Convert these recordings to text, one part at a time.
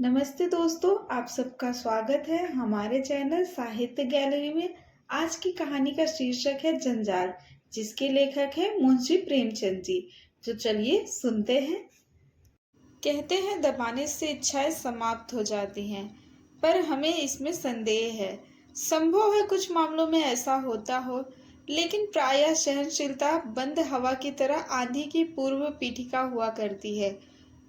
नमस्ते दोस्तों, आप सबका स्वागत है हमारे चैनल साहित्य गैलरी में। आज की कहानी का शीर्षक है जंजाल, जिसके लेखक है मुंशी प्रेमचंद जी। तो चलिए सुनते हैं। कहते हैं दबाने से इच्छाएं समाप्त हो जाती हैं, पर हमें इसमें संदेह है। संभव है कुछ मामलों में ऐसा होता हो, लेकिन प्रायः सहनशीलता बंद हवा की तरह आंधी की पूर्व पीठिका हुआ करती है।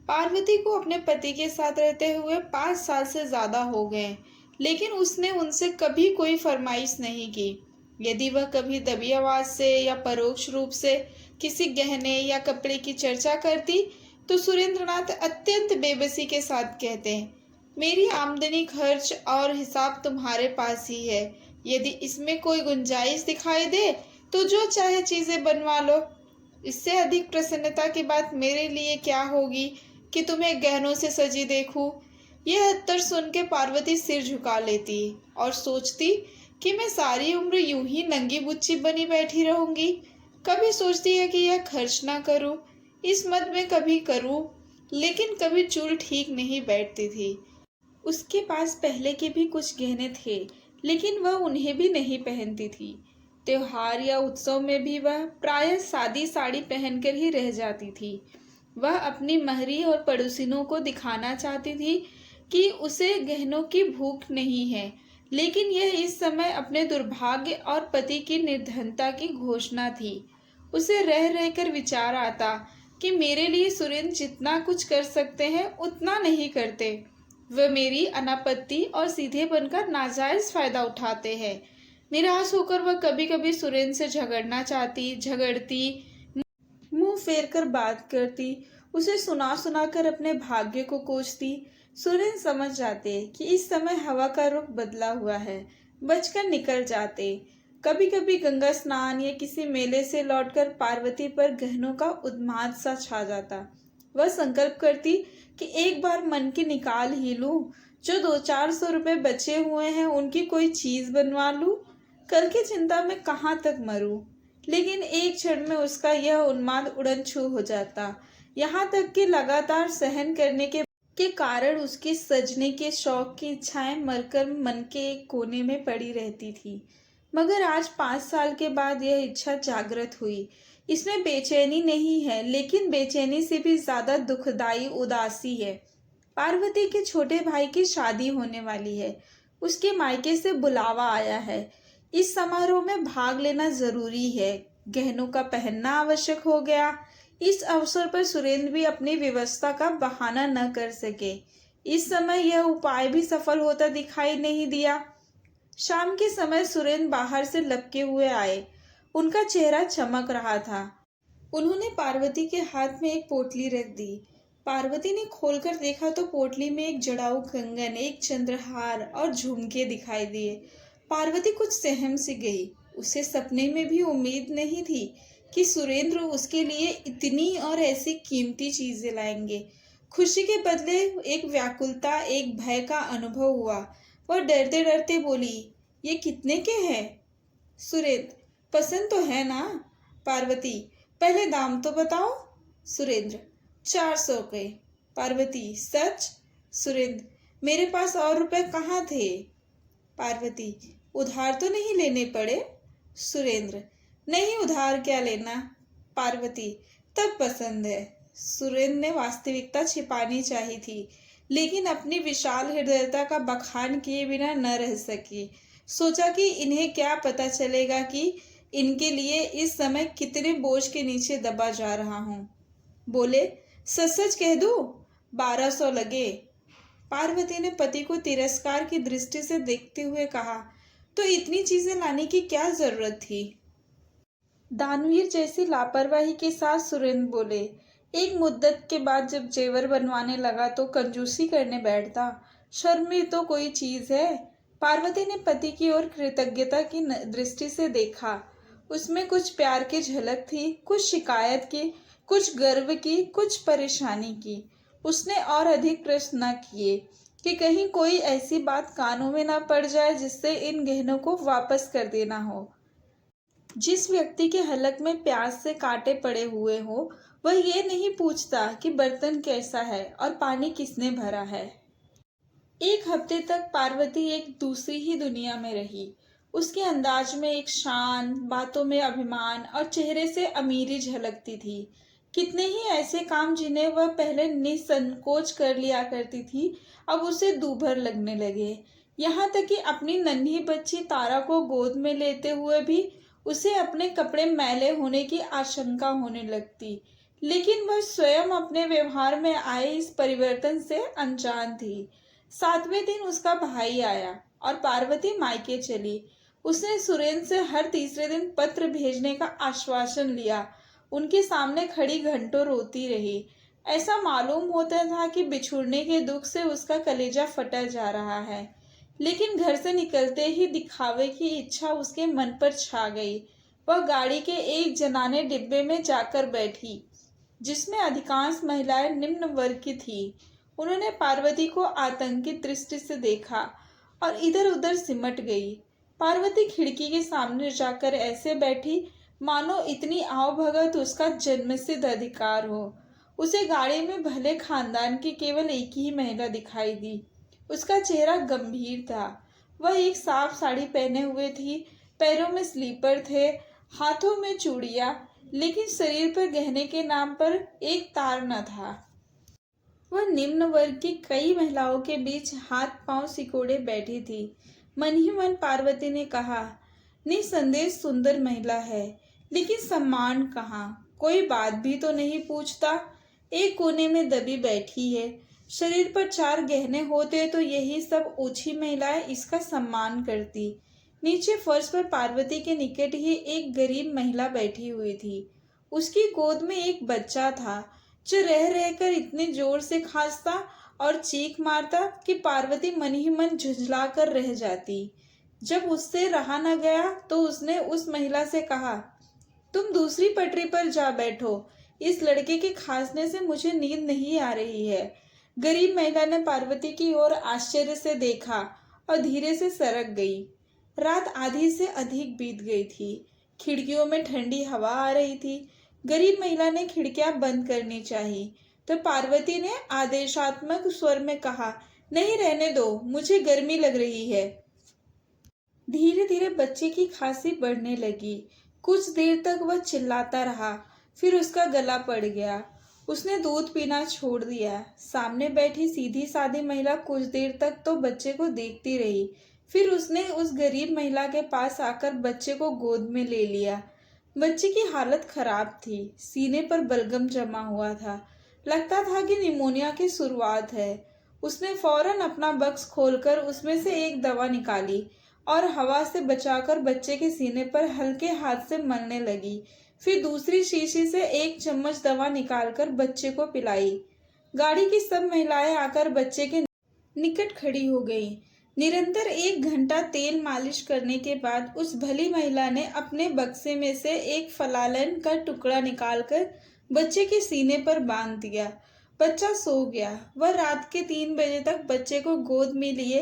पार्वती को अपने पति के साथ रहते हुए 5 साल से ज्यादा हो गए, लेकिन उसने उनसे कभी कोई फरमाइश नहीं की। यदि वह कभी दबी आवाज से या परोक्ष रूप से किसी गहने या कपड़े की चर्चा करती, तो सुरेंद्रनाथ अत्यंत बेबसी के साथ कहते, मेरी आमदनी खर्च और हिसाब तुम्हारे पास ही है। यदि इसमें कोई गुंजाइश दिखाई दे तो जो चाहे चीजें बनवा लो। इससे अधिक प्रसन्नता की बात मेरे लिए क्या होगी कि तुम्हें गहनों से सजी देखूं। यह उत्तर सुन के पार्वती सिर झुका लेती और सोचती कि मैं सारी उम्र यूं ही नंगी बुच्ची बनी बैठी रहूंगी। कभी सोचती है कि यह खर्च ना करूं, इस मत में कभी करूं, लेकिन कभी चूल ठीक नहीं बैठती थी। उसके पास पहले के भी कुछ गहने थे, लेकिन वह उन्हें भी नहीं पहनती थी। त्योहार या उत्सव में भी वह प्रायः सादी साड़ी पहनकर ही रह जाती थी। वह अपनी महरी और पड़ोसिनों को दिखाना चाहती थी कि उसे गहनों की भूख नहीं है, लेकिन यह इस समय अपने दुर्भाग्य और पति की निर्धनता की घोषणा थी। उसे रह रहकर विचार आता कि मेरे लिए सुरेंद्र जितना कुछ कर सकते हैं उतना नहीं करते। वे मेरी अनापत्ति और सीधेपन का नाजायज फायदा उठाते हैं। निराश होकर वह कभी कभी सुरेंद्र से झगड़ती, मुंह फेर कर बात करती, उसे सुना सुना कर अपने भाग्य को कोसती। सुरेंद्र समझ जाते कि इस समय हवा का रुख बदला हुआ है, बचकर निकल जाते। कभी कभी गंगा स्नान या किसी मेले से लौटकर पार्वती पर गहनों का उन्माद सा छा जाता। वह संकल्प करती कि एक बार मन की निकाल ही लूं, जो 200-400 रुपए बचे हुए हैं उनकी कोई चीज बनवा लूं। कल की चिंता में कहाँ तक मरूं। लेकिन एक क्षण में उसका यह उन्माद उड़न छू हो जाता। यहाँ तक कि लगातार सहन करने के कारण उसकी सजने के शौक की इच्छाएं मरकर मन के एक कोने में पड़ी रहती थी। मगर आज 5 साल के बाद यह इच्छा जागृत हुई। इसमें बेचैनी नहीं है, लेकिन बेचैनी से भी ज्यादा दुखदाई उदासी है। पार्वती के छोटे भाई की शादी होने वाली है। उसके मायके से बुलावा आया है। इस समारोह में भाग लेना जरूरी है। गहनों का पहनना आवश्यक हो गया। इस अवसर पर सुरेंद्र भी अपनी व्यवस्था का बहाना न कर सके। इस समय यह उपाय भी सफल होता दिखाई नहीं दिया। शाम के समय सुरेंद्र बाहर से लपके हुए आए। उनका चेहरा चमक रहा था। उन्होंने पार्वती के हाथ में एक पोटली रख दी। पार्वती ने खोलकर देखा तो पोटली में एक जड़ाऊ कंगन, एक चंद्रहार और झुमके दिखाई दिए। पार्वती कुछ सहम सी गई। उसे सपने में भी उम्मीद नहीं थी कि सुरेंद्र उसके लिए इतनी और ऐसी कीमती चीजें लाएंगे। खुशी के बदले एक व्याकुलता, एक भय का अनुभव हुआ। वह डरते डरते बोली, ये कितने के हैं? सुरेंद्र, पसंद तो है ना? पार्वती, पहले दाम तो बताओ। सुरेंद्र, 400 के। पार्वती, सच? सुरेंद्र, मेरे पास और रुपए कहाँ थे? पार्वती, उधार तो नहीं लेने पड़े? सुरेंद्र, नहीं, उधार क्या लेना। पार्वती, तब पसंद है। सुरेंद्र ने वास्तविकता छिपानी चाहिए थी, लेकिन अपनी विशाल हृदयता का बखान किए बिना न रह सकी। सोचा कि इन्हें क्या पता चलेगा कि इनके लिए इस समय कितने बोझ के नीचे दबा जा रहा हूँ। बोले, सच सच कह दूं, 1200 लगे। पार्वती ने पति को तिरस्कार की दृष्टि से देखते हुए कहा, तो इतनी चीजें लाने की क्या जरूरत थी? दानवीर जैसी लापरवाही के साथ सुरेंद्र बोले, एक मुद्दत के बाद जब जेवर बनवाने लगा तो कंजूसी करने बैठता। शर्म भी तो कोई चीज है। पार्वती ने पति की ओर कृतज्ञता की दृष्टि से देखा। उसमें कुछ प्यार की झलक थी, कुछ शिकायत की, कुछ गर्व की, कुछ परेशानी की। उसने और अधिक प्रश्न न किए कि कहीं कोई ऐसी बात कानों में न पड़ जाए जिससे इन गहनों को वापस कर देना हो। जिस व्यक्ति के हलक में प्यास से कांटे पड़े हुए हो, वह ये नहीं पूछता कि बर्तन कैसा है और पानी किसने भरा है। एक हफ्ते तक पार्वती एक दूसरी ही दुनिया में रही। उसके अंदाज में एक शान, बातों में अभिमान और चेहरे से अमीरी झलकती थी। कितने ही ऐसे काम जिन्हें वह पहले निसंकोच कर लिया करती थी, अब उसे दूभर लगने लगे। यहाँ तक कि अपनी नन्ही बच्ची तारा को गोद में लेते हुए भी उसे अपने कपड़े मैले होने की आशंका होने लगती। लेकिन वह स्वयं अपने व्यवहार में आए इस परिवर्तन से अनजान थी। 7वें दिन उसका भाई आया और पार्वती मायके चली। उसने सुरेंद्र से हर तीसरे दिन पत्र भेजने का आश्वासन लिया। उनके सामने खड़ी घंटों रोती रही। ऐसा मालूम होता था कि बिछुड़ने के दुख से उसका कलेजा फटा जा रहा है। लेकिन घर से निकलते ही दिखावे की इच्छा उसके मन पर छा गई। वह गाड़ी के एक जनाने डिब्बे में जाकर बैठी, जिसमें अधिकांश महिलाएं निम्न वर्ग की थीं। उन्होंने पार्वती को आतंकित दृष्टि से देखा और इधर उधर सिमट गई। पार्वती खिड़की के सामने जाकर ऐसे बैठी मानो इतनी आवभगत उसका जन्मसिद्ध अधिकार हो। उसे गाड़ी में भले खानदान की केवल एक ही महिला दिखाई दी। उसका चेहरा गंभीर था। वह एक साफ साड़ी पहने हुए थी, पैरों में स्लीपर थे, हाथों में चूड़ियां, लेकिन शरीर पर गहने के नाम पर एक तार न था। वह निम्न वर्ग की कई महिलाओं के बीच हाथ पांव सिकोड़े बैठी थी। मन ही मन पार्वती ने कहा, निसंदेह सुंदर महिला है, लेकिन सम्मान कहाँ? कोई बात भी तो नहीं पूछता। एक कोने में दबी बैठी है। शरीर पर 4 गहने होते तो यही सब ऊंची महिलाएं इसका सम्मान करती। नीचे फर्श पर पार्वती के निकट ही एक गरीब महिला बैठी हुई थी। उसकी गोद में एक बच्चा था, जो रह रहकर इतने जोर से खांसता और चीख मारता कि पार्वती मन ही मन झुंझला कर रह जाती। जब उससे रहा न गया तो उसने उस महिला से कहा, तुम दूसरी पटरी पर जा बैठो, इस लड़के के खांसने से मुझे नींद नहीं आ रही है। गरीब महिला ने पार्वती की ओर आश्चर्य से देखा और धीरे से सरक गई। रात आधी से अधिक बीत गई थी। खिड़कियों में ठंडी हवा आ रही थी। गरीब महिला ने खिड़कियां बंद करनी चाहिए, तो पार्वती ने आदेशात्मक स्वर में कहा, नहीं, रहने दो, मुझे गर्मी लग रही है। धीरे धीरे बच्चे की खांसी बढ़ने लगी। कुछ देर तक वह चिल्लाता रहा, फिर उसका गला पड़ गया। उसने दूध पीना छोड़ दिया। सामने बैठी सीधी सादी महिला कुछ देर तक तो बच्चे को देखती रही। फिर उसने उस गरीब महिला के पास आकर बच्चे को गोद में ले लिया। बच्चे की हालत खराब थी। सीने पर बलगम जमा हुआ था। लगता था कि निमोनिया की शुरुआत है। उसने फौरन अपना बक्स खोलकर उसमें से एक दवा निकाली और हवा से बचाकर बच्चे के सीने पर हल्के हाथ से मलने लगी। फिर दूसरी शीशी से एक चम्मच दवा निकालकर बच्चे को पिलाई। गाड़ी की सब महिलाएं आकर बच्चे के निकट खड़ी हो गईं। निरंतर 1 घंटा तेल मालिश करने के बाद उस भली महिला ने अपने बक्से में से एक फलालन का टुकड़ा निकालकर बच्चे के सीने पर बांध दिया। बच्चा सो गया। वह रात के 3 बजे तक बच्चे को गोद में लिए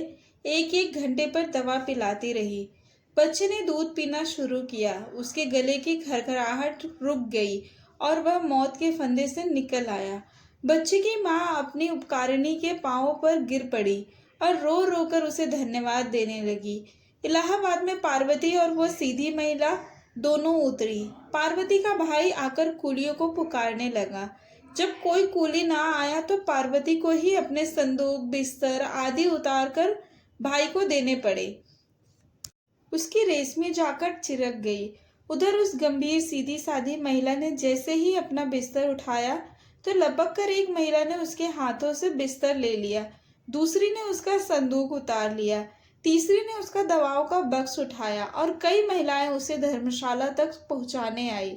1-1 घंटे पर दवा पिलाती रही। बच्चे ने दूध पीना शुरू किया। उसके गले की खरखराहट रुक गई और वह मौत के फंदे से निकल आया। बच्चे की माँ अपनी उपकारिणी के पांवों पर गिर पड़ी और रो रो कर उसे धन्यवाद देने लगी। इलाहाबाद में पार्वती और वो सीधी महिला दोनों उतरी। पार्वती का भाई आकर कूलियों को पुकारने लगा। जब कोई कूली ना आया तो पार्वती को ही अपने संदूक, बिस्तर आदि उतारकर भाई को देने पड़े। उसकी रेशमी जाकर चिरक गई। उधर उस गंभीर सीधी सादी महिला ने जैसे ही अपना बिस्तर उठाया तो लपक कर एक महिला ने उसके हाथों से बिस्तर ले लिया। दूसरी ने उसका संदूक उतार लिया। तीसरी ने उसका दवाओं का बक्स उठाया और कई महिलाएं उसे धर्मशाला तक पहुंचाने आई।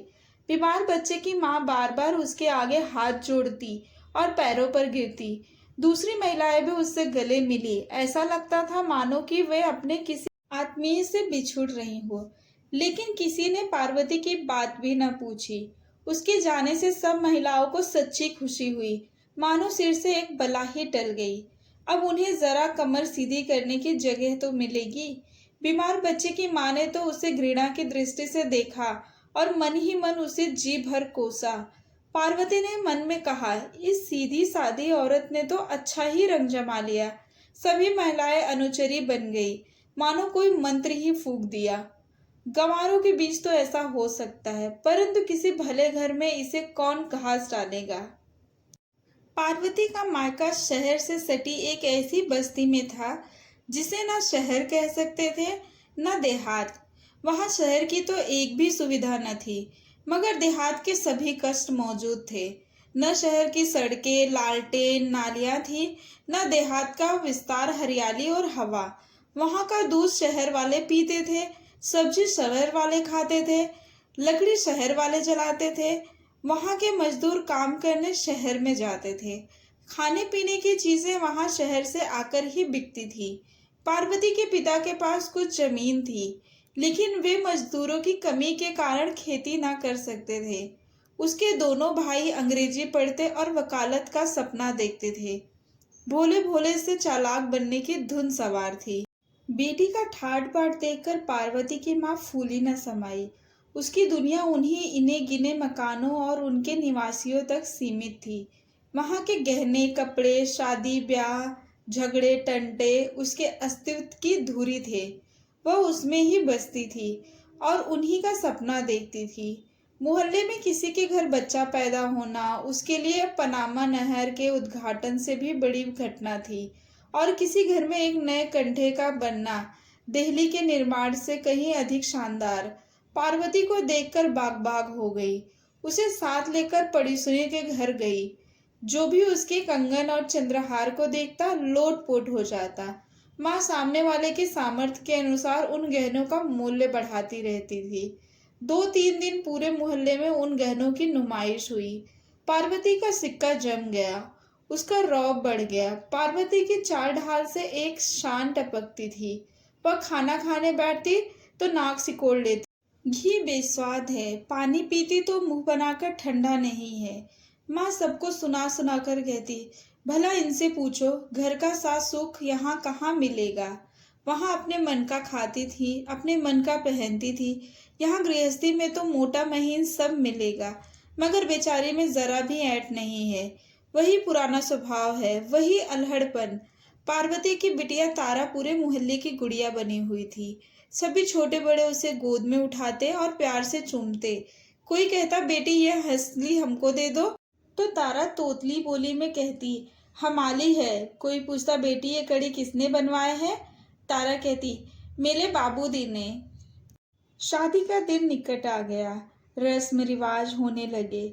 बीमार बच्चे की माँ बार बार उसके आगे हाथ जोड़ती और पैरों पर गिरती। दूसरी महिलाएं भी उससे गले मिली। ऐसा लगता था मानो कि वे अपने किसी आत्मीय से बिछुड़ रही हो। लेकिन किसी ने पार्वती की बात भी न पूछी। उसके जाने से सब महिलाओं को सच्ची खुशी हुई, मानो सिर से एक बला ही टल गई। अब उन्हें जरा कमर सीधी करने की जगह तो मिलेगी। बीमार बच्चे की माँ ने तो उसे घृणा की दृष्टि से देखा और मन ही मन उसे जी भर कोसा। पार्वती ने मन में कहा, इस सीधी सादी औरत ने तो अच्छा ही रंग जमा लिया। सभी महिलाएं अनुचरी बन गई, मानो कोई मंत्र ही फूंक दिया। गंवारों के बीच तो ऐसा हो सकता है, परंतु किसी भले घर में इसे कौन घास डालेगा। पार्वती का मायका शहर से सटी एक ऐसी बस्ती में था जिसे ना शहर कह सकते थे न देहात। वहां शहर की तो एक भी सुविधा न थी, मगर देहात के सभी कष्ट मौजूद थे। न शहर की सड़कें, लालटेन, नालियां थी, न देहात का विस्तार, हरियाली और हवा। वहां का दूध शहर वाले पीते थे, सब्जी शहर वाले खाते थे, लकड़ी शहर वाले जलाते थे। वहां के मजदूर काम करने शहर में जाते थे। खाने पीने की चीजें वहां शहर से आकर ही बिकती थी। पार्वती के पिता के पास कुछ जमीन थी, लेकिन वे मजदूरों की कमी के कारण खेती ना कर सकते थे। उसके दोनों भाई अंग्रेजी पढ़ते और वकालत का सपना देखते थे। भोले भोले से चालाक बनने की धुन सवार थी। बेटी का ठाट बाट देखकर पार्वती की माँ फूली न समाई। उसकी दुनिया उन्हीं इने गिने मकानों और उनके निवासियों तक सीमित थी। वहां के गहने, कपड़े, शादी ब्याह, झगड़े टंटे उसके अस्तित्व की धुरी थे। वह उसमें ही बसती थी और उन्हीं का सपना देखती थी। मोहल्ले में किसी के घर बच्चा पैदा होना उसके लिए पनामा नहर के उद्घाटन से भी बड़ी घटना थी, और किसी घर में एक नए कंठे का बनना दिल्ली के निर्माण से कहीं अधिक शानदार। पार्वती को देखकर बाग बाग हो गई। उसे साथ लेकर पड़ोसियों के घर गई। जो भी उसके कंगन और चंद्रहार को देखता लोटपोट हो जाता। माँ सामने वाले के सामर्थ्य के अनुसार उन गहनों का मूल्य बढ़ाती रहती थी। 2-3 दिन पूरे मोहल्ले में उन गहनों की नुमाइश हुई। पार्वती का सिक्का जम गया, उसका रौब बढ़ गया। पार्वती की चाल ढाल से एक शान टपकती थी। वह खाना खाने बैठती तो नाक सिकोड़ लेती। घी बेस्वाद है, पानी पीती तो मुंह बनाकर ठंडा नहीं है। माँ सबको सुना सुना कर कहती, भला इनसे पूछो घर का साथ सुख यहाँ कहाँ मिलेगा। वहां अपने मन का खाती थी, अपने मन का पहनती थी। यहाँ गृहस्थी में तो मोटा महीन सब मिलेगा, मगर बेचारी में जरा भी ऐंठ नहीं है। वही पुराना स्वभाव है, वही अल्हड़पन। पार्वती की बिटिया तारा पूरे मोहल्ले की गुड़िया बनी हुई थी। सभी छोटे बड़े उसे गोद में उठाते और प्यार से चूमते। कोई कहता बेटी ये हंसली हमको दे दो, तो तारा तोतली बोली में कहती हमाली है। कोई पूछता बेटी ये कड़ी किसने बनवाए है, तारा कहती मेरे बाबूजी ने। शादी का दिन निकट आ गया। रस्म रिवाज होने लगे।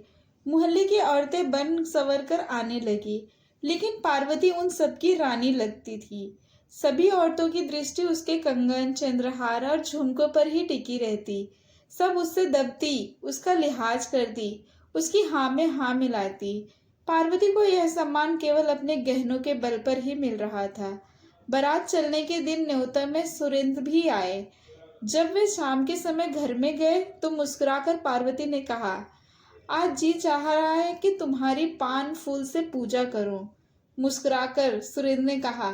मोहल्ले की औरतें बन सवर कर आने लगी, लेकिन पार्वती उन सबकी रानी लगती थी। सभी औरतों की दृष्टि उसके कंगन, चंद्रहार और झुमकों पर ही टिकी रहती। सब उससे दबती, उसका लिहाज करती, उसकी हाँ में हाँ मिलाती। पार्वती को यह सम्मान केवल अपने गहनों के बल पर ही मिल रहा था। बारात चलने के दिन न्योता में सुरेंद्र भी आए। जब वे शाम के समय घर में गए तो मुस्कुराकर पार्वती ने कहा, आज जी चाह रहा है कि तुम्हारी पान फूल से पूजा करूं। मुस्कुराकर सुरेंद्र ने कहा,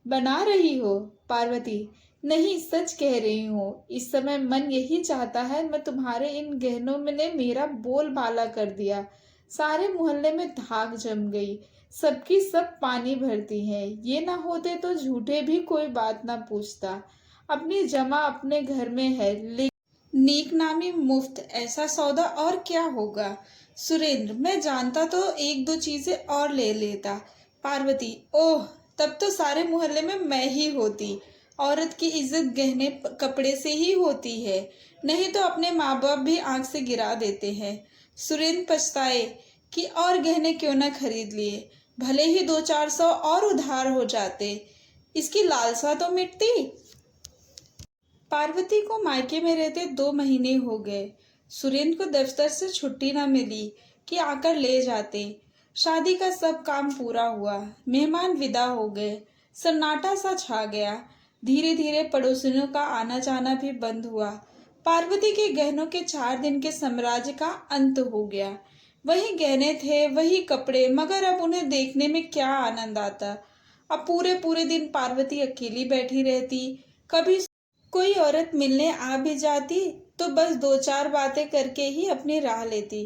बना रही हो? पार्वती, नहीं सच कह रही हूँ। इस समय मन यही चाहता है, मैं तुम्हारे इन गहनों में ने मेरा बोलबाला कर दिया। सारे मोहल्ले में धाक जम गई, सबकी सब पानी भरती है। ये ना होते तो झूठे भी कोई बात ना पूछता। अपनी जमा अपने घर में है, लेकिन नेक नामी मुफ्त, ऐसा सौदा और क्या होगा। सुरेंद्र, मैं जानता तो 1-2 चीजें और ले लेता। पार्वती, ओह तब तो सारे मोहल्ले में मैं ही होती। औरत की इज्जत गहने कपड़े से ही होती है, नहीं तो अपने माँ बाप भी आंख से गिरा देते हैं। सुरेंद्र पछताए कि और गहने क्यों न खरीद लिए, भले ही 2-400 और उधार हो जाते, इसकी लालसा तो मिटती। पार्वती को मायके में रहते 2 महीने हो गए। सुरेंद्र को दफ्तर से छुट्टी न मिली कि आकर ले जाते। शादी का सब काम पूरा हुआ, मेहमान विदा हो गए, सन्नाटा सा छा गया। धीरे धीरे पड़ोसियों का आना जाना भी बंद हुआ। पार्वती के गहनों के 4 दिन के साम्राज्य का अंत हो गया। वही गहने थे, वही कपड़े, मगर अब उन्हें देखने में क्या आनंद आता। अब पूरे पूरे दिन पार्वती अकेली बैठी रहती। कभी कोई औरत मिलने आ भी जाती तो बस 2-4 बातें करके ही अपनी राह लेती।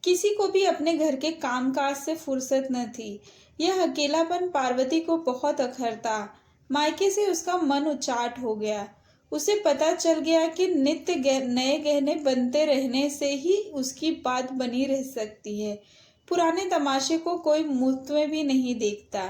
किसी को भी अपने घर के कामकाज से फुर्सत न थी। यह अकेलापन पार्वती को बहुत अखरता। मायके से उसका मन उचाट हो गया। उसे पता चल गया कि नए गहने बनते रहने से ही उसकी बात बनी रह सकती है। पुराने तमाशे को कोई मुफ्त में भी नहीं देखता।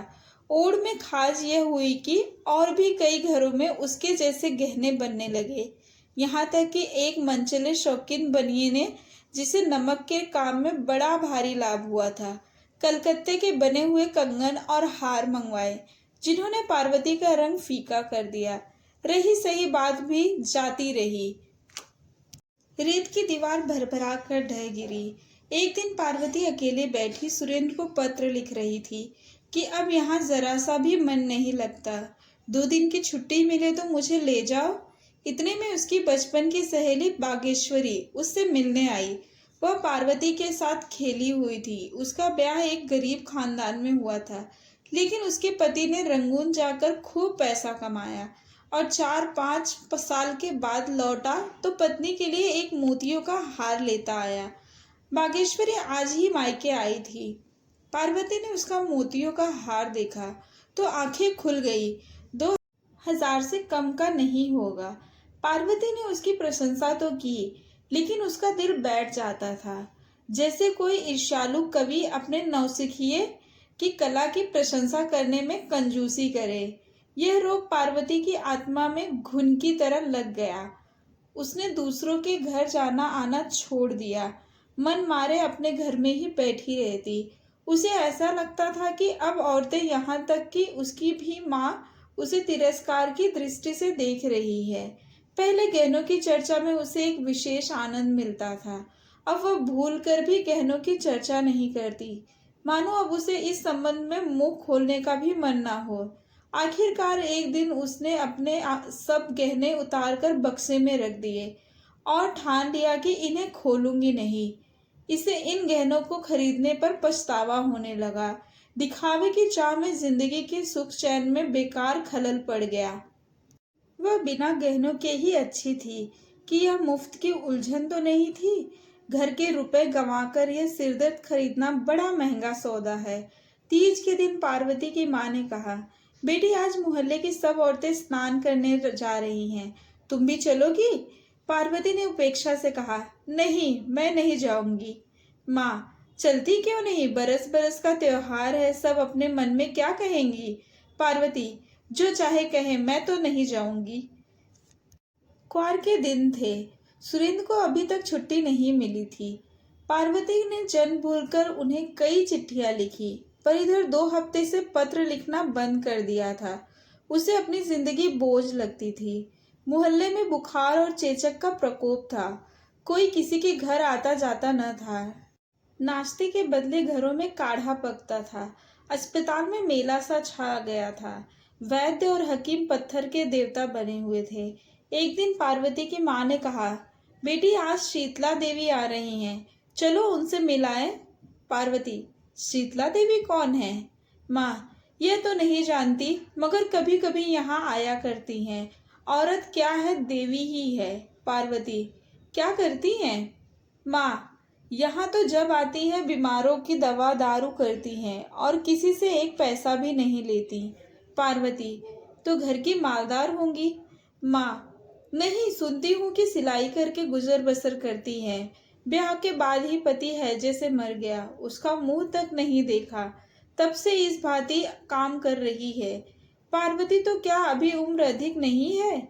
ओड़ में खास यह हुई कि और भी कई घरों में उसके जैसे गहने बनने लगे। यहाँ तक कि एक मनचले शौकीन बनिए ने, जिसे नमक के काम में बड़ा भारी लाभ हुआ था, कलकत्ते के बने हुए कंगन और हार मंगवाए, जिन्होंने पार्वती का रंग फीका कर दिया। रही सही बात भी जाती रही। रेत की दीवार भरभरा कर ढह गिरी। एक दिन पार्वती अकेले बैठी सुरेंद्र को पत्र लिख रही थी कि अब यहाँ जरा सा भी मन नहीं लगता। 2 दिन की छुट्टी मिले तो मुझे ले जाओ। इतने में उसकी बचपन की सहेली बागेश्वरी उससे मिलने आई। वह पार्वती के साथ खेली हुई थी। उसका ब्याह एक गरीब खानदान में हुआ था, लेकिन उसके पति ने रंगून जाकर खूब पैसा कमाया और 4-5 साल के बाद लौटा तो पत्नी के लिए एक मोतियों का हार लेता आया। बागेश्वरी आज ही मायके आई थी। पार्वती ने उसका मोतियों का हार देखा तो आंखें खुल गई। 2,000 से कम का नहीं होगा। पार्वती ने उसकी प्रशंसा तो की, लेकिन उसका दिल बैठ जाता था, जैसे कोई ईर्ष्यालु कवि अपने नौसिखिए की कला की प्रशंसा करने में कंजूसी करे। यह रोग पार्वती की आत्मा में घुन की तरह लग गया। उसने दूसरों के घर जाना आना छोड़ दिया। मन मारे अपने घर में ही बैठी रहती। उसे ऐसा लगता था कि अब औरतें, यहाँ तक कि उसकी भी माँ, उसे तिरस्कार की दृष्टि से देख रही है। पहले गहनों की चर्चा में उसे एक विशेष आनंद मिलता था। अब वह भूल कर भी गहनों की चर्चा नहीं करती, मानो अब उसे इस संबंध में मुंह खोलने का भी मन ना हो। आखिरकार एक दिन उसने अपने सब गहने उतार कर बक्से में रख दिए और ठान लिया कि इन्हें खोलूंगी नहीं। इसे इन गहनों को खरीदने पर पछतावा होने लगा। दिखावे की चाह में जिंदगी के सुख चैन में बेकार खलल पड़ गया। वह बिना गहनों के ही अच्छी थी कि यह मुफ्त की उलझन तो नहीं थी। घर के रुपए गंवाकर यह सिरदर्द खरीदना बड़ा महंगा सौदा है। तीज के दिन पार्वती की माँ ने कहा, बेटी आज मोहल्ले की सब औरतें स्नान करने जा रही हैं, तुम भी चलोगी? पार्वती ने उपेक्षा से कहा, नहीं, मैं नहीं जाऊंगी। माँ, चलती क्यों नहीं? बरस बरस का त्योहार है, सब अपने मन में क्या कहेंगी? पार्वती, जो चाहे कहे, मैं तो नहीं जाऊंगी। क्वार के दिन थे। सुरेंद्र को अभी तक छुट्टी नहीं मिली थी। पार्वती ने जन भूलकर उन्हें कई चिट्ठियां लिखी, पर इधर 2 हफ्ते से पत्र लिखना बंद कर दिया था। उसे अपनी जिंदगी बोझ लगती थी। मोहल्ले में बुखार और चेचक का प्रकोप था। कोई किसी के घर आता जाता न था। नाश्ते के बदले घरों में काढ़ा पकता था। अस्पताल में मेला सा छा गया था। वैद्य और हकीम पत्थर के देवता बने हुए थे। एक दिन पार्वती की माँ ने कहा, बेटी आज शीतला देवी आ रही हैं, चलो उनसे मिलाएं। पार्वती, शीतला देवी कौन है? माँ, यह तो नहीं जानती, मगर कभी कभी यहाँ आया करती हैं। औरत क्या है, देवी ही है। पार्वती, क्या करती हैं? माँ, यहाँ तो जब आती हैं बीमारों की दवा दारू करती हैं और किसी से एक पैसा भी नहीं लेती। पार्वती, तो घर की मालदार होंगी। माँ, नहीं, सुनती हूँ कि सिलाई करके गुजर बसर करती हैं। ब्याह के बाद ही पति हैजे से मर गया, उसका मुंह तक नहीं देखा, तब से इस भांति काम कर रही है। पार्वती, तो क्या अभी उम्र अधिक नहीं है?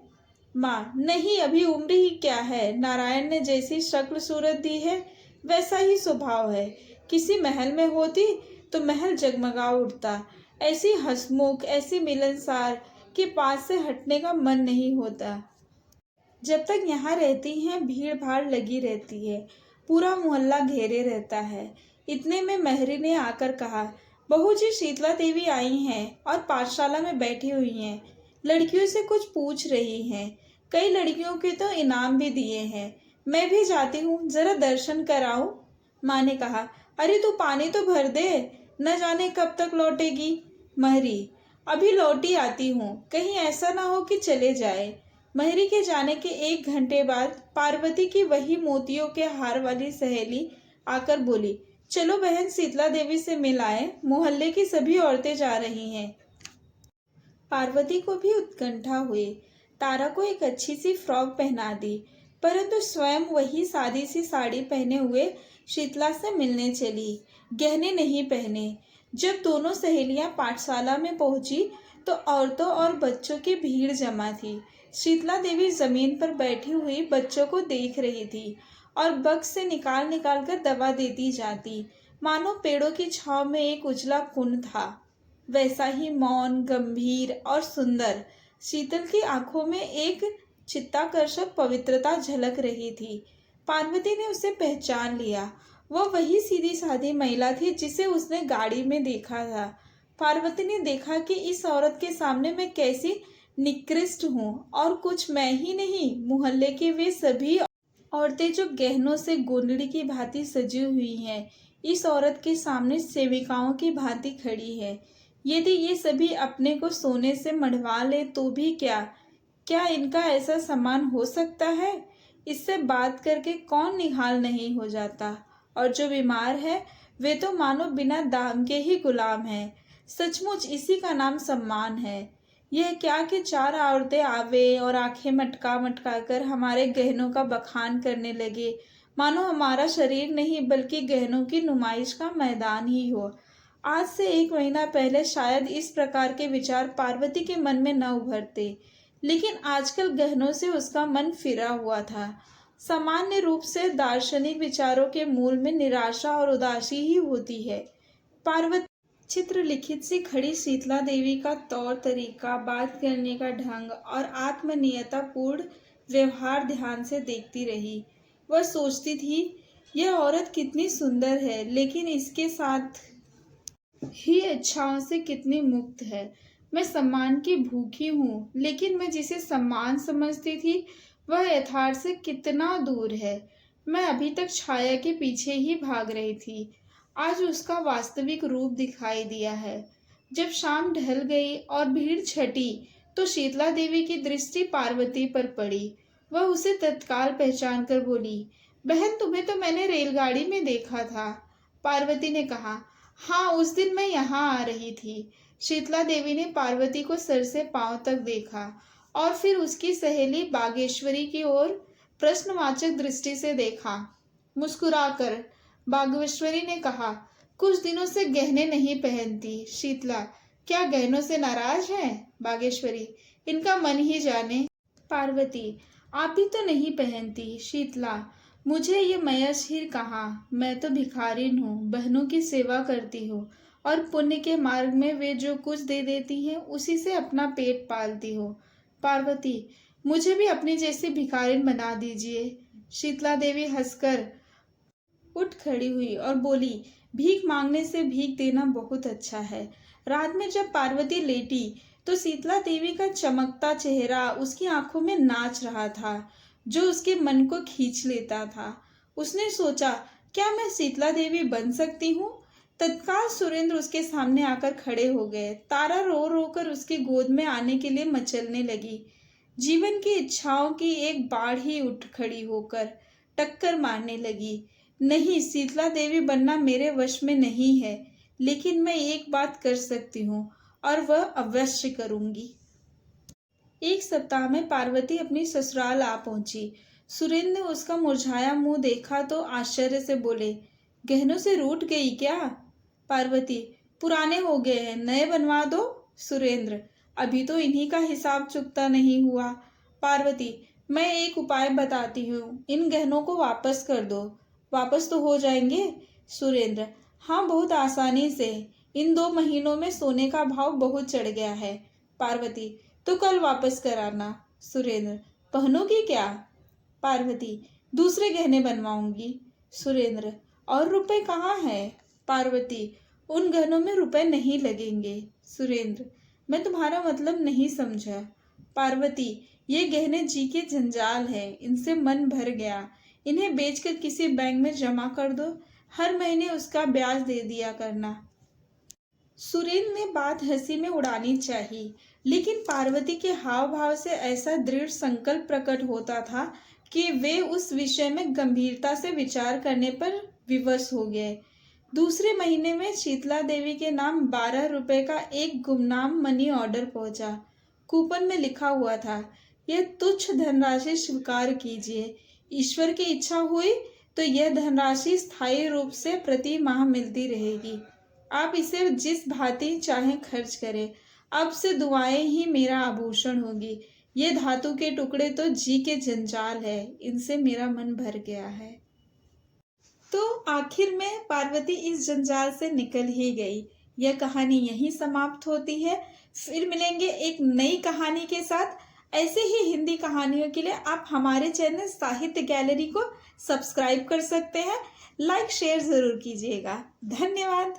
माँ, नहीं, अभी उम्र ही क्या है, नारायण ने जैसी शक्ल सूरत दी है वैसा ही स्वभाव है। किसी महल में होती तो महल जगमगा उठता। ऐसी हंसमुख, ऐसी मिलनसार के पास से हटने का मन नहीं होता। जब तक यहाँ रहती हैं भीड़ भाड़ लगी रहती है, पूरा मोहल्ला घेरे रहता है। इतने में महरी ने आकर कहा, बहू जी, शीतला देवी आई हैं और पाठशाला में बैठी हुई हैं, लड़कियों से कुछ पूछ रही हैं। कई लड़कियों के तो इनाम भी दिए हैं। मैं भी जाती हूँ, जरा दर्शन कराऊं। माँ ने कहा, अरे तू पानी तो भर दे, न जाने कब तक लौटेगी। महरी, अभी लौटी आती हूँ, कहीं ऐसा ना हो कि चले जाए। महरी के जाने के 1 घंटे बाद पार्वती की वही मोतियों के हार वाली सहेली आकर बोली, चलो बहन, शीतला देवी से मिल आए, मोहल्ले की सभी औरतें जा रही हैं। पार्वती को भी उत्कंठा हुई। तारा को एक अच्छी सी फ्रॉक पहना दी, परंतु स्वयं वही सादी सी साड़ी पहने हुए शीतला से मिलने चली, गहने नहीं पहने। जब दोनों सहेलियां पाठशाला में पहुंची तो औरतों और बच्चों की भीड़ जमा थी। शीतला देवी जमीन पर बैठी हुई बच्चों को देख रही थी और बक्स से निकाल निकाल कर दवा देती जाती, मानो पेड़ों की छांव में एक उजला कुंड था। वैसा ही मौन, गंभीर और सुंदर शीतल की आंखों में एक चित्ताकर्षक पवित्रता झलक रही थी। पार्वती ने उसे पहचान लिया। वह वही सीधी सादी महिला थी जिसे उसने गाड़ी में देखा था। पार्वती ने देखा कि इस औरत के सामने मैं कैसी निकृष्ट हूँ, और कुछ मैं ही नहीं, मोहल्ले के वे सभी औरतें जो गहनों से गोंदड़ी की भांति सजी हुई हैं, इस औरत के सामने सेविकाओं की भांति खड़ी है। यदि ये सभी अपने को सोने से मढ़वा ले तो भी क्या इनका ऐसा सम्मान हो सकता है? इससे बात करके कौन निहाल नहीं हो जाता? और जो बीमार है वे तो मानो बिना दाम के ही गुलाम हैं। सचमुच इसी का नाम सम्मान है। यह क्या कि चार औरतें आवे और आंखें मटका मटका कर हमारे गहनों का बखान करने लगे, मानो हमारा शरीर नहीं बल्कि गहनों की नुमाइश का मैदान ही हो। आज से 1 महीना पहले शायद इस प्रकार के विचार पार्वती के मन में न उभरते, लेकिन आजकल गहनों से उसका मन फिरा हुआ था। सामान्य रूप से दार्शनिक विचारों के मूल में निराशा और उदासी ही होती है। पार्वती चित्रलिखित सी खड़ी शीतला देवी का तौर तरीका, बात करने का ढंग और आत्मनियतापूर्ण व्यवहार ध्यान से देखती रही। वह सोचती थी, यह औरत कितनी सुंदर है, लेकिन इसके साथ ही इच्छाओं से कितनी मुक्त है। मैं सम्मान की भूखी हूँ, लेकिन मैं जिसे सम्मान समझती थी वह यथार्थ से कितना दूर है। मैं अभी तक छाया के पीछे ही भाग रही थी, आज उसका वास्तविक रूप दिखाई दिया है। जब शाम ढल गई और भीड़ छटी तो शीतला देवी की दृष्टि पार्वती पर पड़ी। वह उसे तत्काल पहचान कर बोली, बहन तुम्हें तो मैंने रेलगाड़ी में देखा था। पार्वती ने कहा, हाँ, उस दिन मैं यहाँ आ रही थी। शीतला देवी ने पार्वती को सर से पांव तक देखा और फिर उसकी सहेली बागेश्वरी की ओर प्रश्नवाचक दृष्टि से देखा। मुस्कुराकर बागेश्वरी ने कहा, कुछ दिनों से गहने नहीं पहनती। शीतला, क्या गहनों से नाराज है? बागेश्वरी, इनका मन ही जाने। पार्वती, आप भी तो नहीं पहनती। शीतला, मुझे ये मयसहीर कहाँ, मैं तो भिखारिन हूँ, बहनों की सेवा करती हूँ और पुण्य के मार्ग में वे जो कुछ दे देती हैं उसी से अपना पेट पालती हूँ। पार्वती, मुझे भी अपनी जैसी भिखारिन बना दीजिए। शीतला देवी हंसकर उठ खड़ी हुई और बोली, भीख मांगने से भीख देना बहुत अच्छा है। रात में जब पार्वती लेटी तो शीतला देवी का चमकता चेहरा उसकी आंखों में नाच रहा था, जो उसके मन को खींच लेता था। उसने सोचा, क्या मैं शीतला देवी बन सकती हूँ? तत्काल सुरेंद्र उसके सामने आकर खड़े हो गए। तारा रो रो कर उसकी गोद में आने के लिए मचलने लगी। जीवन की इच्छाओं की एक बाढ़ ही उठ खड़ी होकर टक्कर मारने लगी। नहीं, शीतला देवी बनना मेरे वश में नहीं है, लेकिन मैं एक बात कर सकती हूँ और वह अवश्य करूंगी। 1 सप्ताह में पार्वती अपनी ससुराल आ पहुंची। सुरेंद्र ने उसका मुरझाया मुंह देखा तो आश्चर्य से बोले, गहनों से रूठ गई क्या? पार्वती, पुराने हो गए हैं, नए बनवा दो। सुरेंद्र, अभी तो इन्हीं का हिसाब चुकता नहीं हुआ। पार्वती, मैं एक उपाय बताती हूँ, इन गहनों को वापस कर दो। वापस तो हो जाएंगे? सुरेंद्र, हाँ, बहुत आसानी से। इन 2 महीनों में सोने का भाव बहुत चढ़ गया है। पार्वती, तो कल वापस कराना। सुरेंद्र, पहनोगी क्या? पार्वती, दूसरे गहने बनवाऊंगी। सुरेंद्र, और रुपए कहाँ है? पार्वती, उन गहनों में रुपए नहीं लगेंगे। सुरेंद्र, मैं तुम्हारा मतलब नहीं समझा। पार्वती, ये गहने जी के जंजाल है, इनसे मन भर गया। इन्हें बेचकर किसी बैंक में जमा कर दो, हर महीने उसका ब्याज दे दिया करना। सुरेंद्र ने बात हंसी में उड़ानी चाहिए, लेकिन पार्वती के हाव भाव से ऐसा दृढ़ संकल्प प्रकट होता था कि वे उस विषय में गंभीरता से विचार करने पर विवश हो गए। दूसरे महीने में शीतला देवी के नाम 12 रुपए का एक गुमनाम मनी ऑर्डर पहुंचा। कूपन में लिखा हुआ था, यह तुच्छ धनराशि स्वीकार कीजिए। ईश्वर की इच्छा हुई तो यह धनराशि स्थायी रूप से प्रति माह मिलती रहेगी। आप इसे जिस भांति चाहें खर्च करें। अब से दुआएं ही मेरा आभूषण होगी। ये धातु के टुकड़े तो जी के जंजाल है, इनसे मेरा मन भर गया है। तो आखिर में पार्वती इस जंजाल से निकल ही गई। यह कहानी यहीं समाप्त होती है। फिर मिलेंगे एक नई कहानी के साथ। ऐसे ही हिंदी कहानियों के लिए आप हमारे चैनल साहित्य गैलरी को सब्सक्राइब कर सकते हैं। लाइक शेयर जरूर कीजिएगा। धन्यवाद।